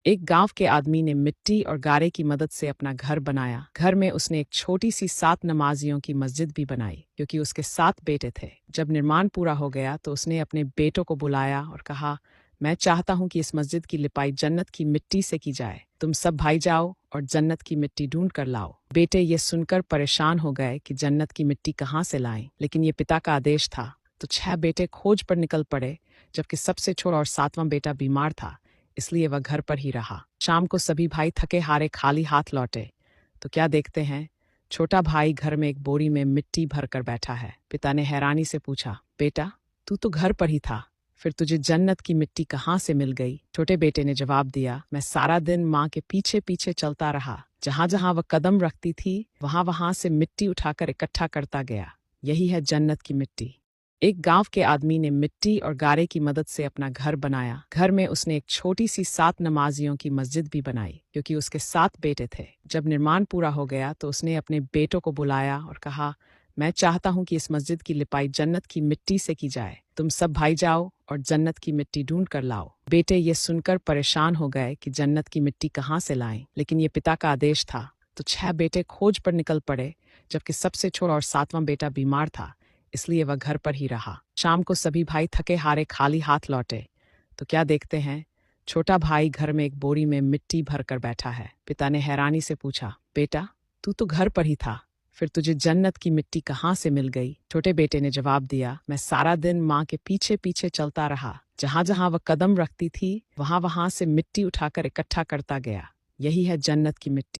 एक गांव के आदमी ने मिट्टी और गारे की मदद से अपना घर बनाया। घर में उसने एक छोटी सी 7 नमाजियों की मस्जिद भी बनाई, क्योंकि उसके 7 बेटे थे। जब निर्माण पूरा हो गया तो उसने अपने बेटों को बुलाया और कहा, मैं चाहता हूं कि इस मस्जिद की लिपाई जन्नत की मिट्टी से की जाए। तुम सब भाई जाओ और जन्नत की मिट्टी ढूंढ कर लाओ। बेटे ये सुनकर परेशान हो गए कि जन्नत की मिट्टी कहाँ से लाएं, लेकिन ये पिता का आदेश था। तो 6 बेटे खोज पर निकल पड़े, जबकि सबसे छोटा और 7वां बेटा बीमार था, इसलिए वह घर पर ही रहा। शाम को सभी भाई थके हारे खाली हाथ लौटे तो क्या देखते हैं, छोटा भाई घर में एक बोरी में मिट्टी भर कर बैठा है। पिता ने हैरानी से पूछा, बेटा तू तो घर पर ही था, फिर तुझे जन्नत की मिट्टी कहाँ से मिल गई? छोटे बेटे ने जवाब दिया, मैं सारा दिन माँ के पीछे पीछे चलता रहा। जहां जहां वह कदम रखती थी वहां वहां से मिट्टी उठाकर इकट्ठा करता गया। यही है जन्नत की मिट्टी। एक गांव के आदमी ने मिट्टी और गारे की मदद से अपना घर बनाया। घर में उसने एक छोटी सी 7 नमाजियों की मस्जिद भी बनाई, क्योंकि उसके 7 बेटे थे। जब निर्माण पूरा हो गया तो उसने अपने बेटों को बुलाया और कहा, मैं चाहता हूं कि इस मस्जिद की लिपाई जन्नत की मिट्टी से की जाए। तुम सब भाई जाओ और जन्नत की मिट्टी ढूंढ कर लाओ। बेटे ये सुनकर परेशान हो गए कि जन्नत की मिट्टी कहाँ से लाएं, लेकिन ये पिता का आदेश था। तो 6 बेटे खोज पर निकल पड़े, जबकि सबसे छोटा और 7वां बेटा बीमार था, इसलिए वह घर पर ही रहा। शाम को सभी भाई थके हारे खाली हाथ लौटे तो क्या देखते हैं, छोटा भाई घर में एक बोरी में मिट्टी भर कर बैठा है। पिता ने हैरानी से पूछा, बेटा तू तो घर पर ही था, फिर तुझे जन्नत की मिट्टी कहाँ से मिल गई? छोटे बेटे ने जवाब दिया, मैं सारा दिन माँ के पीछे पीछे चलता रहा। जहां जहां वह कदम रखती थी वहां वहां से मिट्टी उठाकर इकट्ठा करता गया। यही है जन्नत की मिट्टी।